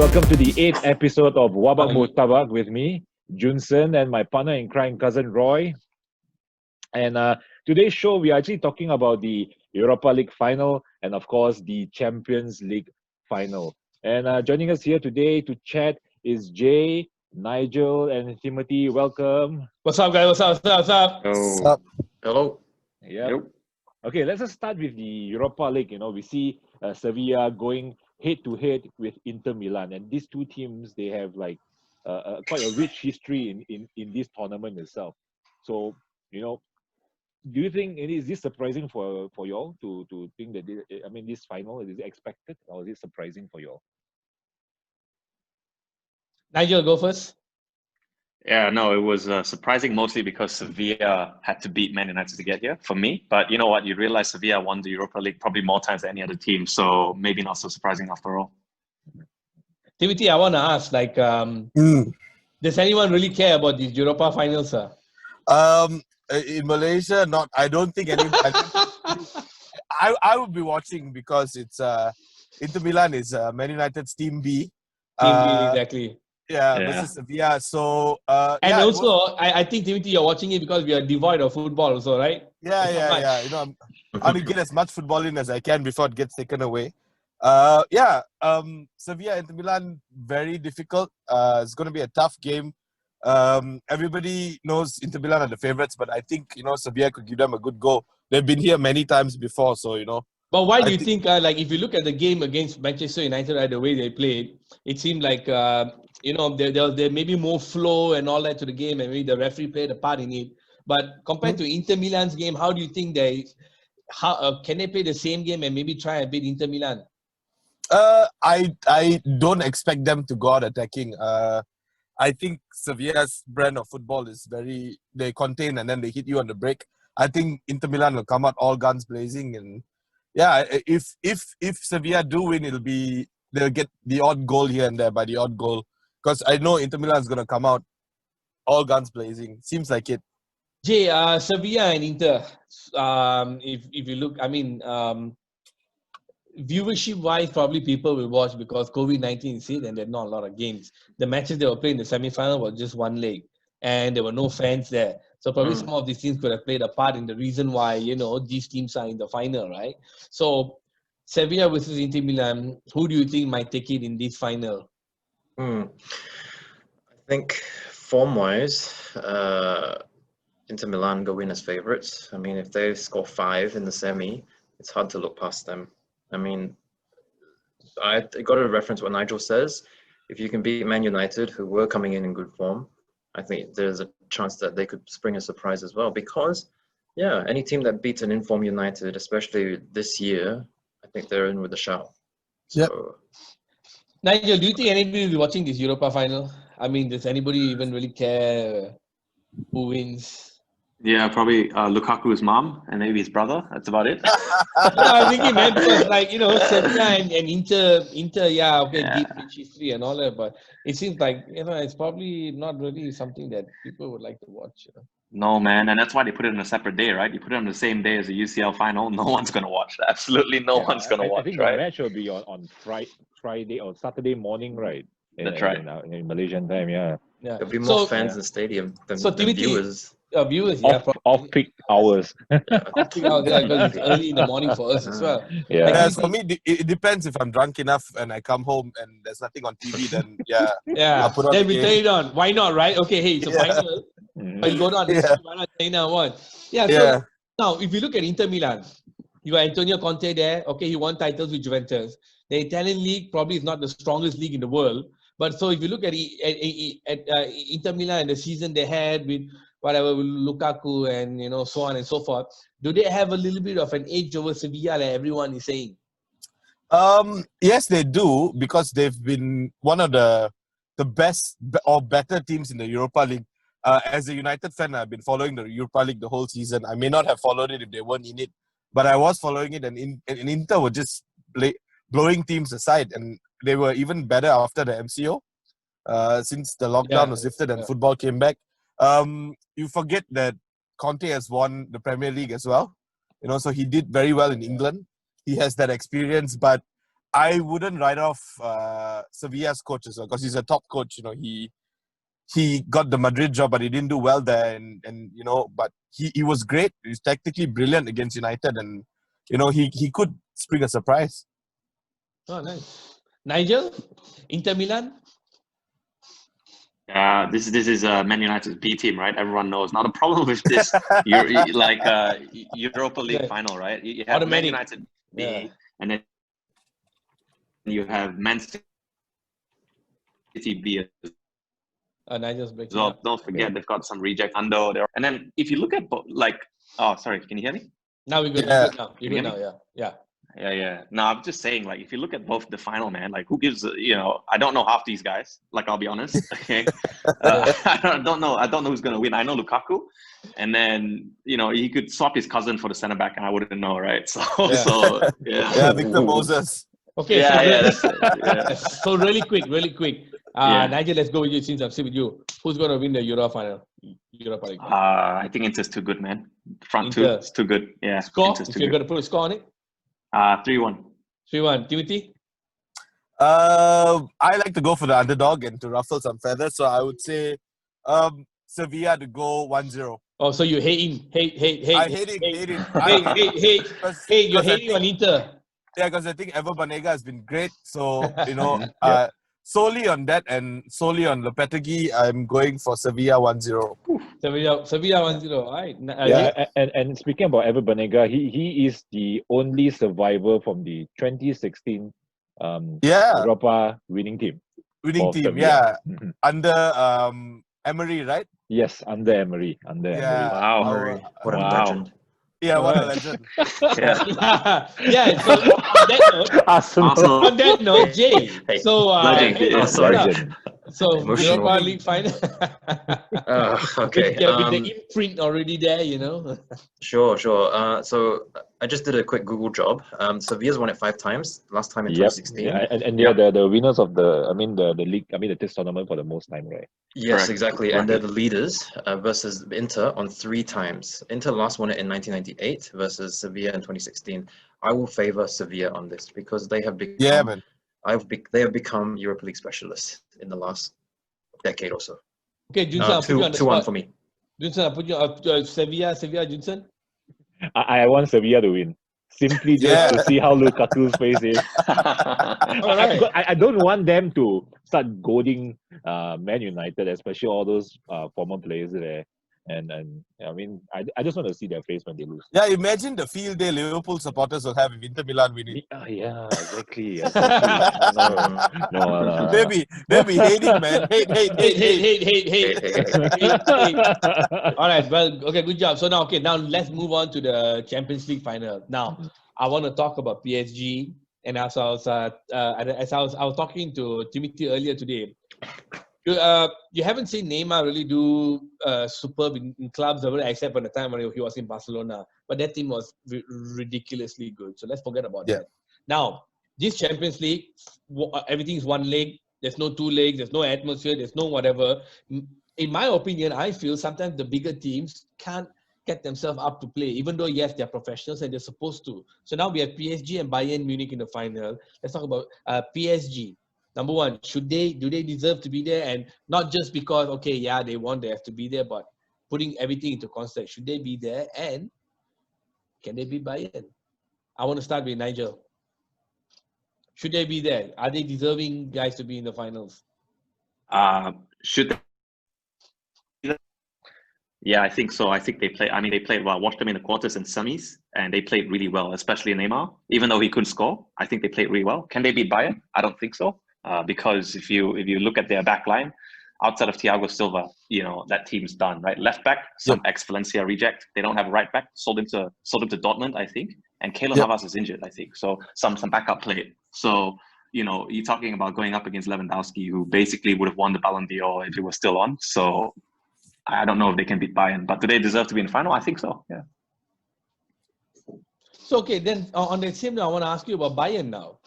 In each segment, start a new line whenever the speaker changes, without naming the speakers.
welcome to the 8th episode of Wabak Murtabak with me, Junsen, and my partner in crime, cousin Roy. And today's show, we are actually talking about the Europa League Final and, of course, the Champions League Final. And joining us here today to chat is Jay, Nigel, and Timothy. Welcome.
What's up, guys? What's up? What's up?
What's up?
Hello.
Yeah. Okay, let's just start with the Europa League. You know, we see Sevilla going head-to-head with Inter Milan, and these two teams, they have like quite a rich history in this tournament itself. So, you know, do you think is this surprising for you all to think that this final is it expected or is it surprising for you all?
Nigel, go first.
Yeah, no, it was surprising mostly because Sevilla had to beat Man United to get here for me. But you know what? You realize Sevilla won the Europa League probably more times than any other team. So maybe not so surprising after all.
Timothy, I want to ask, does anyone really care about these Europa finals, sir?
In Malaysia, not. I don't think any. I would be watching because it's Inter Milan is Man United's Team B.
Team B, exactly.
Yeah, versus Sevilla. So
I think, Timothy, you're watching it because we are devoid of football, also, right?
Yeah. You know, I'm to get as much football in as I can before it gets taken away. Sevilla, Inter Milan, very difficult. It's going to be a tough game. Everybody knows Inter Milan are the favourites, but I think Sevilla could give them a good go. They've been here many times before, so
But why do you think, if you look at the game against Manchester United, the way they played, it seemed like there may be more flow and all that to the game, and maybe the referee played a part in it. But compared to Inter Milan's game, how do you think can they play the same game and maybe try and beat Inter Milan?
I don't expect them to go out attacking. I think Sevilla's brand of football is they contain and then they hit you on the break. I think Inter Milan will come out all guns blazing, and if Sevilla do win, they'll get the odd goal here and there by the odd goal, because I know Inter Milan is going to come out all guns blazing. Seems like it.
Jay, Sevilla and Inter, if you look, viewership-wise, probably people will watch because COVID-19 is hit and there are not a lot of games. The matches they were playing in the semi-final was just one leg, and there were no fans there. So probably some of these teams could have played a part in the reason why, these teams are in the final, right? So Sevilla versus Inter Milan, who do you think might take it in this final?
I think form-wise, Inter Milan go in as favourites. If they score 5 in the semi, it's hard to look past them. I got to reference what Nigel says. If you can beat Man United, who were coming in good form, I think there's a chance that they could spring a surprise as well. Because, any team that beats an informed United, especially this year, I think they're in with a shout.
Yep.
Nigel, do you think anybody will be watching this Europa final? Does anybody even really care who wins?
Yeah, probably Lukaku's mom and maybe his brother. That's about it.
I'm thinking, man, because Sevilla and Inter, deep rich history and all that, but it seems like it's probably not really something that people would like to watch.
No, man, and that's why they put it on a separate day, right? You put it on the same day as the UCL final. No one's gonna watch. Absolutely, no one's gonna watch.
I think
right?
the match will be on Friday or Saturday morning, right?
That's right.
In Malaysian time, yeah.
There'll be more fans in the stadium than viewers.
Viewers,
off-peak hours.
Off-peak hours, because it's early in the morning for us as well.
Yeah, for me, it depends. If I'm drunk enough and I come home and there's nothing on TV, then I'll put on
then we
game.
turn it on. Why not, right? Okay, hey, it's a final. You go down. Why not turn it on? So now, if you look at Inter Milan, you got Antonio Conte there. Okay, he won titles with Juventus. The Italian league probably is not the strongest league in the world. But so if you look at Inter Milan and the season they had with whatever, with Lukaku and so on and so forth, do they have a little bit of an edge over Sevilla, like everyone is saying?
Yes, they do, because they've been one of the best or better teams in the Europa League. As a United fan, I've been following the Europa League the whole season. I may not have followed it if they weren't in it, but I was following it, and Inter were just blowing teams aside, and they were even better after the MCO, since the lockdown was lifted and football came back. You forget that Conte has won the Premier League as well. So he did very well in England. He has that experience, but I wouldn't write off Sevilla's coach as well, because he's a top coach. He got the Madrid job, but he didn't do well there, and but he was great. He was tactically brilliant against United, and he could spring a surprise.
Oh, nice. Nigel, Inter Milan.
This is Man United's B team, right? Everyone knows. Now the problem with this, Europa League final, right? You have
Automatic.
Man United B, and then you have Man City B as
Nigel's breaking
well.
up.
Don't forget they've got some reject under there. And then if you look at sorry, can you hear me?
Now we're good.
Yeah.
You're good now. Yeah.
Yeah. No, I'm just saying, if you look at both the final, man, who gives, I don't know half these guys. I'll be honest. Okay. I don't know who's going to win. I know Lukaku. And then, he could swap his cousin for the center back and I wouldn't know, right? So, yeah.
Yeah, Victor Moses.
Okay. So really quick. Nigel, let's go with you since I'm still with you. Who's going to win the Europa League?
I think Inter's too good, man. Front two, it's too good. Yeah.
Score? If you're going to put a score on it?
3-1.
3-1. Timothy?
I like to go for the underdog and to ruffle some feathers, so I would say Sevilla to go 1-0.
Oh, so you're hating.
I'm hating.
Hey, you're hating on Inter.
Yeah, because I think Ever Banega has been great. So, solely on that and solely on Lopetegui, I'm going for Sevilla 1-0.
Sevilla 1-0. All right.
And speaking about Ever Banega, he is the only survivor from the 2016 Europa winning team.
Sevilla. Under Emery, right?
Yes, under Emery.
Wow.
Emery. What a legend.
Yeah, what a legend.
Yeah. So on that note,
Arsenal.
Jay.
Hey,
so
legend.
So
Emotional.
Europa League final.
Okay.
With the imprint already there,
Sure. So I just did a quick Google job. Sevilla's won it 5 times. Last time in 2016.
Yeah, and they're the winners of the league. The test tournament for the most time, right?
Yes,
Correct.
exactly. And they're the leaders versus Inter on 3 times. Inter last won it in 1998 versus Sevilla in 2016. I will favor Sevilla on this because they have become.
Yeah, man.
They have become Europa League specialists in the last decade or so.
Okay, Junsen, I'll put you on the
2-1
spot.
for me.
Junsen, I'll put you on Sevilla, Junsen.
I want Sevilla to win. Simply just to see how Lukaku's face is. I don't want them to start goading Man United, especially all those former players there. And I just want to see their face when they lose.
Yeah, imagine the field day Liverpool supporters will have if Inter Milan winning.
Yeah, exactly.
No. They'll be hating, man. Hate.
All right, well, okay, good job. So now let's move on to the Champions League final. Now, I want to talk about PSG, and as I was talking to Timothy earlier today. You haven't seen Neymar really do superb in clubs except for the time when he was in Barcelona. But that team was ridiculously good. So let's forget about that. Now, this Champions League, everything's one leg. There's no 2 legs. There's no atmosphere. There's no whatever. In my opinion, I feel sometimes the bigger teams can't get themselves up to play, even though, yes, they're professionals and they're supposed to. So now we have PSG and Bayern Munich in the final. Let's talk about PSG. Number one, do they deserve to be there? And not just because, they want, they have to be there, but putting everything into context. Should they be there? And can they beat Bayern? I want to start with Nigel. Should they be there? Are they deserving guys to be in the finals?
Should they? Yeah, I think so. I think they played well. I watched them in the quarters and semis, and they played really well, especially Neymar. Even though he couldn't score, I think they played really well. Can they beat Bayern? I don't think so. Because if you look at their back line, outside of Thiago Silva, that team's done, right? Left back, some ex-Valencia reject. They don't have a right back. Sold him to Dortmund, I think. And Keylor Navas is injured, I think. So some backup play. So, you're talking about going up against Lewandowski, who basically would have won the Ballon d'Or if he was still on. So I don't know if they can beat Bayern. But do they deserve to be in the final? I think so, yeah.
So, then on the same note, I want to ask you about Bayern now.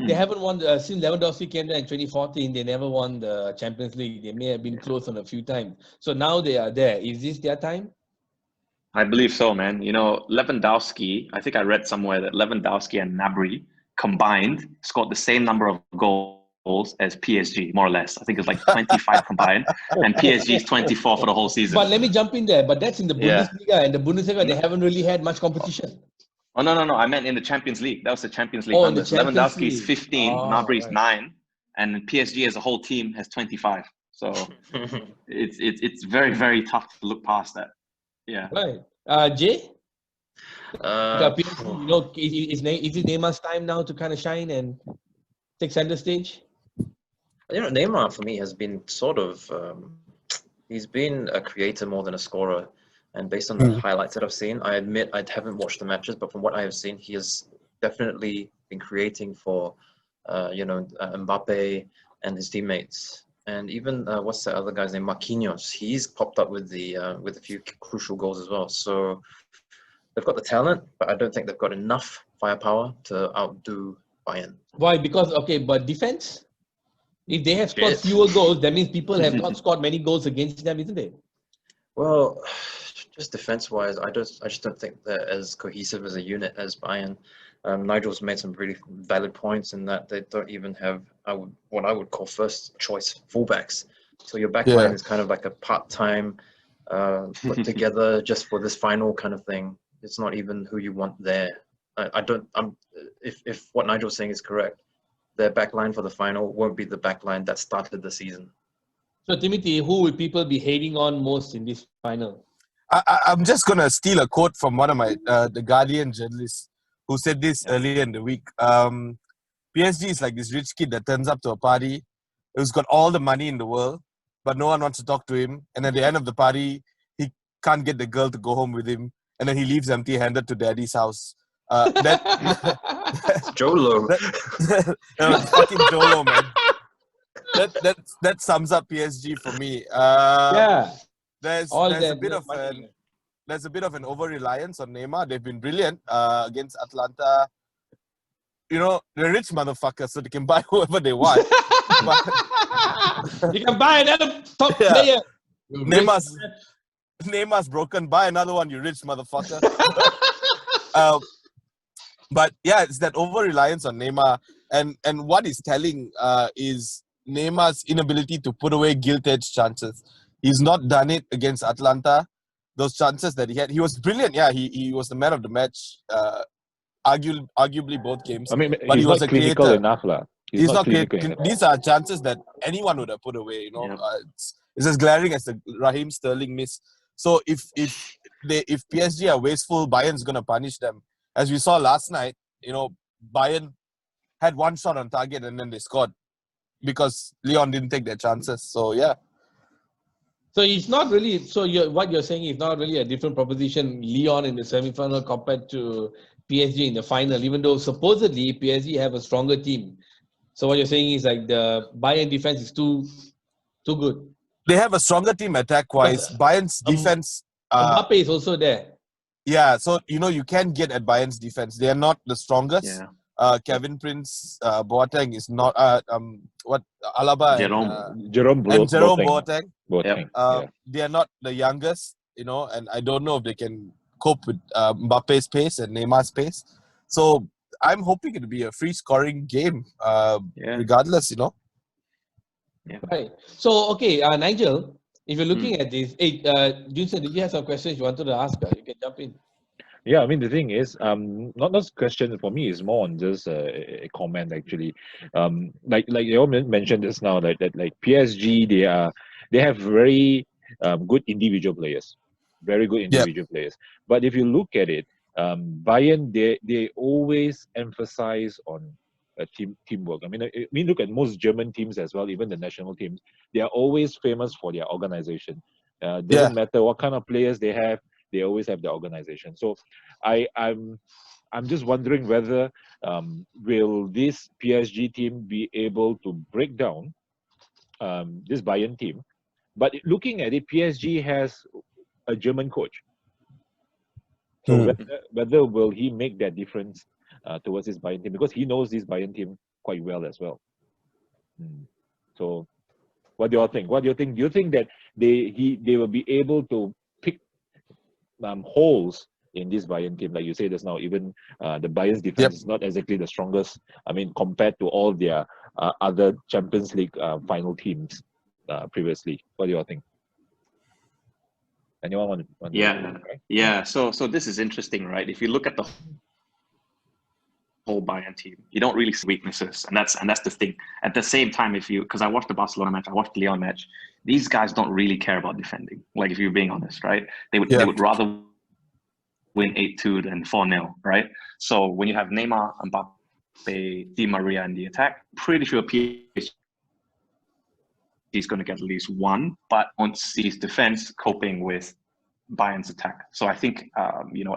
They haven't won since Lewandowski came there in 2014. They never won the Champions League. They may have been close on a few times. So now they are there. Is this their time?
I believe so, man. Lewandowski. I think I read somewhere that Lewandowski and Gnabry combined scored the same number of goals as PSG, more or less. I think it's like 25 combined, and PSG is 24 for the whole season.
But let me jump in there. But that's in the Bundesliga, and the Bundesliga they haven't really had much competition.
Oh no! I meant in the Champions League. That was the Champions League
Oh,
numbers. Lewandowski is 15, Gnabry is 9, and PSG as a whole team has 25. So it's very, very tough to look past that. Yeah.
Right. Jay?
PSG,
You know, is it Neymar's time now to kind of shine and take center stage?
You know, Neymar for me has been sort of he's been a creator more than a scorer. And based on the highlights that I've seen, I admit I haven't watched the matches, but from what I have seen, he has definitely been creating for, Mbappe and his teammates. And even what's the other guy's name, Marquinhos? He's popped up with a few crucial goals as well. So they've got the talent, but I don't think they've got enough firepower to outdo Bayern.
Why? Because but defense. If they have scored fewer goals, that means people have not scored many goals against them, isn't it?
Well, just defense-wise, I just don't think they're as cohesive as a unit as Bayern. Nigel's made some really valid points in that they don't even have what I would call first-choice fullbacks. So your backline is kind of like a part-time put together just for this final kind of thing. It's not even who you want there. If what Nigel's saying is correct, their backline for the final won't be the backline that started the season.
So, Timothy, who will people be hating on most in this final?
I'm just going to steal a quote from one of my the Guardian journalists who said this earlier in the week. PSG is like this rich kid that turns up to a party who's got all the money in the world, but no one wants to talk to him. And at the end of the party, he can't get the girl to go home with him. And then he leaves empty-handed to daddy's house.
It's Jolo.
Fucking Jolo, man. That sums up PSG for me. There's a bit of an over-reliance on Neymar. They've been brilliant against Atlanta. You know, they're rich motherfuckers, so they can buy whoever they want.
You can buy another top player.
Neymar's broken. Buy another one, you rich motherfucker. But yeah, it's that over-reliance on Neymar. And what is telling is Neymar's inability to put away gilt-edged chances. He's not done it against Atlanta. Those chances that he had, he was brilliant. Yeah, he was the man of the match, arguably both games.
I mean,
but
he's
he was
not
a
clinical
creator.
enough, lah.
He's not clinical. These are chances that anyone would have put away. You know, it's as glaring as the Raheem Sterling miss. So if PSG are wasteful, Bayern's gonna punish them. As we saw last night, you know, Bayern had one shot on target and then they scored because Lyon didn't take their chances. So yeah.
So it's not really. So what you're saying is not really a different proposition. Lyon in the semi-final compared to PSG in the final, even though supposedly PSG have a stronger team. So what you're saying is like the Bayern defense is too good.
They have a stronger team attack-wise. Bayern's defense.
Mbappe is also there.
Yeah, so you know you can get at Bayern's defense. They are not the strongest.
Yeah.
Kevin Prince Boateng is not. Alaba
Jerome
Boateng.
They
are not the youngest, you know, and I don't know if they can cope with Mbappe's pace and Neymar's pace. So I'm hoping it'll be a free scoring game, regardless, you know.
Yeah.
Right. So okay, Nigel, if you're looking at this, Junsen, did you have some questions you wanted to ask? You can jump in.
Yeah, I mean the thing is, not a question for me. Is more on just a comment actually. Like you all mentioned just now, that like PSG, they have very good individual players, very good individual players. But if you look at it, Bayern they always emphasize on teamwork. I mean, look at most German teams as well, even the national teams. They are always famous for their organization. Doesn't matter what kind of players they have. They always have the organization. So I'm just wondering whether will this PSG team be able to break down this Bayern team. But looking at it, PSG has a German coach. So whether will he make that difference towards this Bayern team, because he knows this Bayern team quite well as well. So what do you all think? What do you think? Do you think that they will be able to pick holes in this Bayern team. Like you say just now, even the Bayern's defense is not exactly the strongest. I mean, compared to all their other Champions League final teams previously. What do you all think? Anyone want to
Yeah. So this is interesting, right? If you look at the whole Bayern team, you don't really see weaknesses, and that's the thing. At the same time, because I watched the Barcelona match, I watched the Lyon match, these guys don't really care about defending. Like, if you're being honest, right? They would rather win 8-2 than 4-0, right? So when you have Neymar, Mbappe, Di Maria in the attack, pretty sure PSG is going to get at least one, but won't see his defense coping with Bayern's attack. So I think,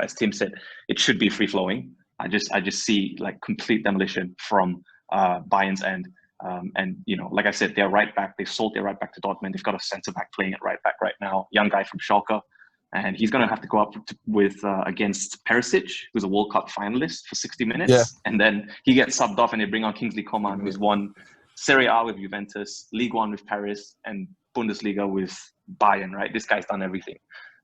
as Tim said, it should be free flowing. I just see like complete demolition from Bayern's end. And like I said, their right back, they sold their right back to Dortmund. They've got a centre back playing at right back right now, young guy from Schalke, and he's going to have to go up with against Perisic, who's a World Cup finalist, for 60 minutes, and then he gets subbed off, and they bring on Kingsley Coman, who's won Serie A with Juventus, Ligue 1 with Paris, and Bundesliga with Bayern. Right, this guy's done everything.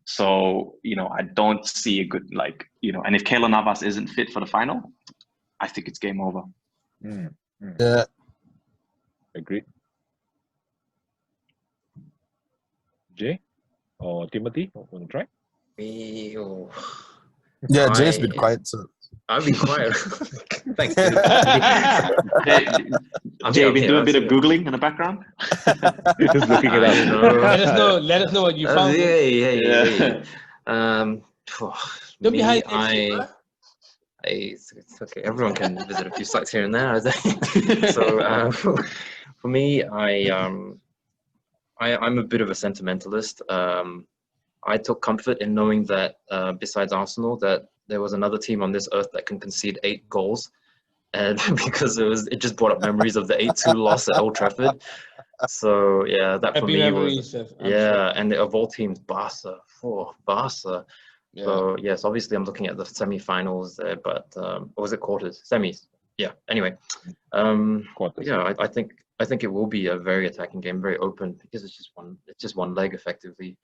So, I don't see a good, and if Keylor Navas isn't fit for the final, I think it's game over.
Yeah.
Agreed. Jay or Timothy, want to try?
Yeah, Jay's been quiet, so.
I've been quiet. Thanks.
Jay, been doing a bit of Googling in the background?
Just looking it up.
Let us know what you found.
Hey.
Don't be high.
It's okay. Everyone can visit a few sites here and there. So for me, I'm a bit of a sentimentalist. I took comfort in knowing that besides Arsenal, that there was another team on this earth that can concede 8 goals, and because it just brought up memories of the 8-2 loss at Old Trafford. So yeah, that for me was and of all teams, Barca. Yeah. So yes, obviously I'm looking at the semi-finals there, but or was it quarters? Semis. Yeah. Anyway, quarters. Yeah, I think it will be a very attacking game, very open, because it's just one leg effectively,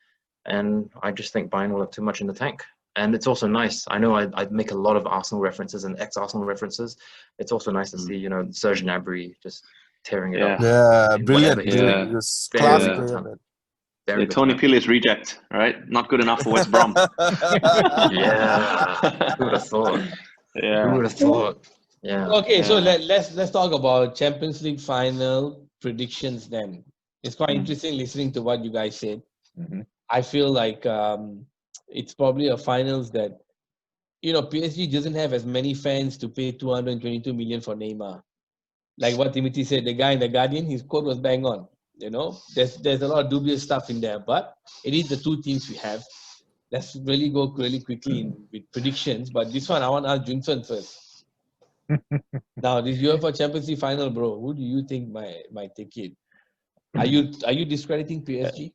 and I just think Bayern will have too much in the tank. And it's also nice. I know I make a lot of Arsenal references and ex-Arsenal references. It's also nice to see, Serge Gnabry just tearing it up.
Yeah, brilliant. Classic.
Tony Pulis reject, right? Not good enough for West Brom.
Yeah. Who would have thought?
Yeah.
Who would have thought? Yeah.
Okay, so let's talk about Champions League final predictions then. It's quite interesting listening to what you guys said. I feel like it's probably a finals that, PSG doesn't have as many fans to pay 222 million for Neymar. Like what Timothy said, the guy in The Guardian, his quote was bang on. There's a lot of dubious stuff in there, but it is the two teams we have. Let's really go really quickly with predictions. But this one, I want to ask Junson first. Now, this UEFA Champions League final, bro, who do you think might take it? Are you discrediting PSG?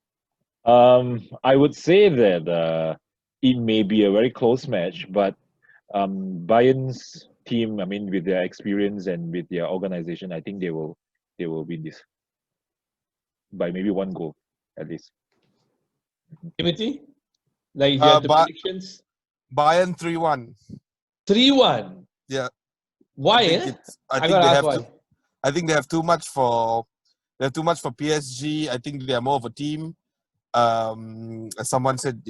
I would say that it may be a very close match, but Bayern's team, I mean, with their experience and with their organization, I think they will win this by maybe 1 goal at least.
Timothy, like if you have the predictions,
Bayern 3-1.
3-1.
Yeah.
Why?
I think they have too much for PSG. I think they are more of a team. Someone said,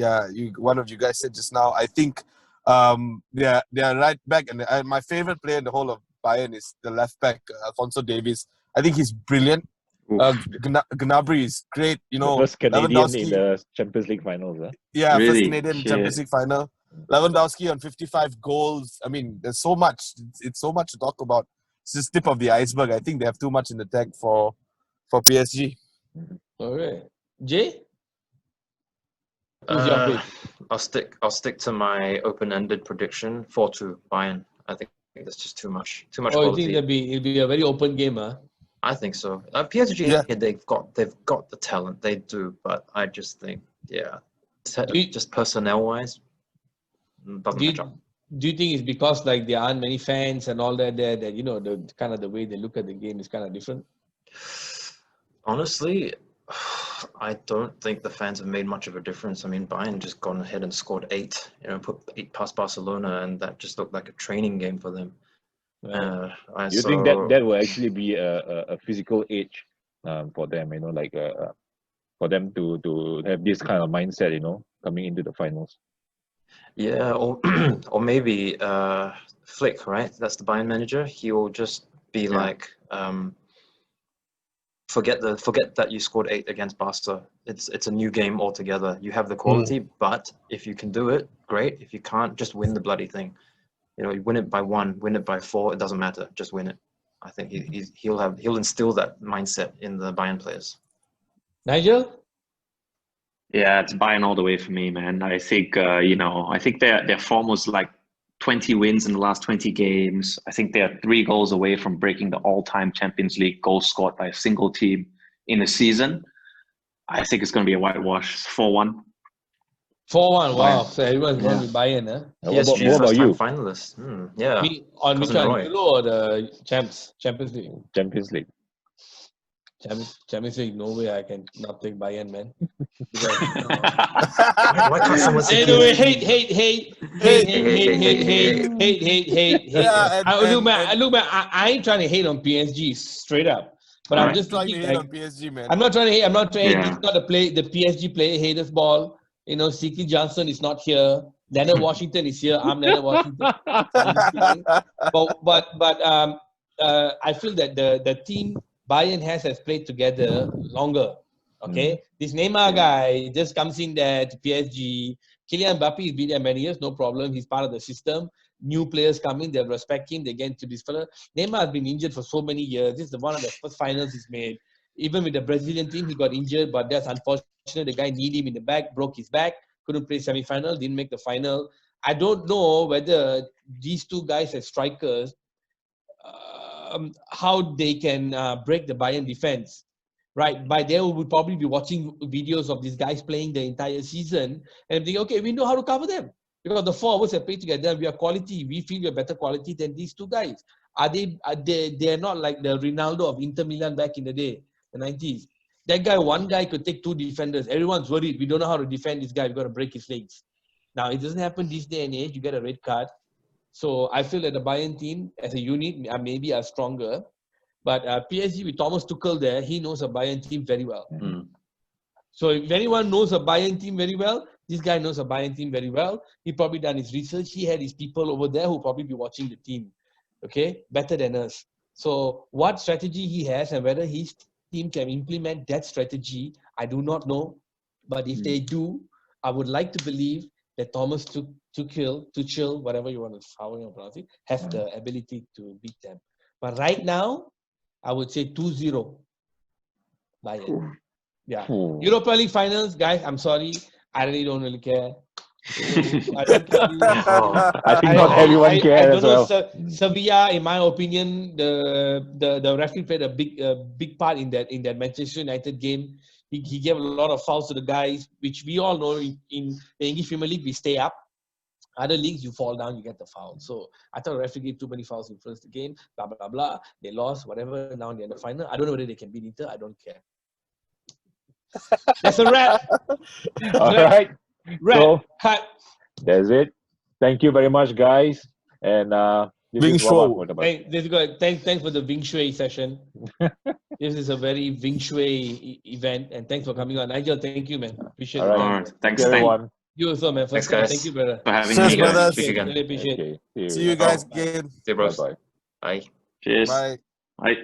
one of you guys said just now, I think they are right back, and my favorite player in the whole of Bayern is the left back, Alphonso Davies. I think he's brilliant. Gnabry is great.
First Canadian in the Champions League finals. Huh?
Yeah, really? First Canadian Champions League final. Lewandowski on 55 goals. I mean, there's so much. It's so much to talk about. It's just tip of the iceberg. I think they have too much in the tank for PSG.
All right, Jay.
I'll stick to my open-ended prediction, 4-2 Bayern. I think that's just too much quality.
You think it'll be a very open game, huh?
I think so. PSG, they've got the talent, they do, but I just think, just personnel-wise, doesn't match up.
Do you think it's because there aren't many fans and all that there, that the kind of the way they look at the game is kind of different?
Honestly, I don't think the fans have made much of a difference. I mean, Bayern just gone ahead and scored 8. Put 8 past Barcelona, and that just looked like a training game for them.
Do you think that will actually be a physical edge for them? Like for them to have this kind of mindset, coming into the finals.
Yeah, or or maybe Flick, right? That's the Bayern manager. He will just be like, forget that you scored 8 against Barca. It's a new game altogether. You have the quality, but if you can do it, great. If you can't, just win the bloody thing. You win it by 1, win it by 4. It doesn't matter. Just win it. I think he'll instill that mindset in the Bayern players.
Nigel?
Yeah, it's Bayern all the way for me, man. I think I think their form was like 20 wins in the last 20 games. I think they're 3 goals away from breaking the all-time Champions League goals scored by a single team in a season. I think it's going to be a whitewash. 4-1.
4-1. Wow. So everyone's going to be Bayern, huh?
PSG first-time finalists. Yeah.
On which one? Euro or the Champions League?
Champions League.
Champions League, no way I can not take Bayern, man.
Why can't someone say
anyway, hate. Look, man, I ain't trying to hate on PSG straight up. But I'm just
trying to hate on PSG, man.
I'm not trying to hate. It's not the PSG player haters ball. Siki Johnson is not here. Leonard Washington is here. I'm Leonard Washington. but I feel that the team Bayern has played together longer. Okay, this Neymar guy just comes in there to PSG. Kylian Mbappe has been there many years, no problem. He's part of the system. New players come in, they respect him. They get into this fella. Neymar has been injured for so many years. This is one of the first finals he's made. Even with the Brazilian team, he got injured, but that's unfortunate. The guy needed him in the back, broke his back, couldn't play semi-final, didn't make the final. I don't know whether these two guys as strikers, how they can break the Bayern defense. Right, by there we would probably be watching videos of these guys playing the entire season and think, okay, we know how to cover them because the 4 of us have played together. We are quality. We feel we are better quality than these two guys. They're not like the Ronaldo of Inter Milan back in the day, the 90s. That guy, one guy could take 2 defenders. Everyone's worried. We don't know how to defend this guy. We've got to break his legs. Now, it doesn't happen this day and age. You get a red card. So I feel that the Bayern team as a unit maybe are stronger. But PSG with Thomas Tuchel there, he knows a Bayern team very well. So if anyone knows a Bayern team very well, this guy knows a Bayern team very well. He probably done his research. He had his people over there who probably be watching the team, okay, better than us. So what strategy he has and whether his team can implement that strategy, I do not know. But if they do, I would like to believe that Thomas Tuchel, whatever you want to pronounce it, have the ability to beat them. But right now, I would say 2-0 Bayern. Yeah. Europa League Finals, guys, I'm sorry. I really don't really care. I
think not everyone cares as well.
Sevilla, in my opinion, the referee played a big part in that Manchester United game. He gave a lot of fouls to the guys, which we all know in the English Premier League, we stay up. Other leagues, you fall down, you get the foul. So I thought the referee gave too many fouls in first game, blah, blah, blah. They lost, whatever. Now they're in the final. I don't know whether they can beat Inter. I don't care. That's a wrap.
All right.
Wrap.
So,
Cut.
That's it. Thank you very much, guys. And
Wing Shui.
Thanks for the Wing Shui session. This is a very Wing Shui event. And thanks for coming on. Nigel, thank you, man. Appreciate it.
All right. Thanks,
everyone.
You also, man.
Thanks, guys.
Thank you, brother.
For having
Cheers,
me, guys.
brothers.
Speak again.
Really appreciate it.
Okay.
See you guys again.
See you, bros.
Bye-bye.
Bye.
Cheers.
Bye.
Bye.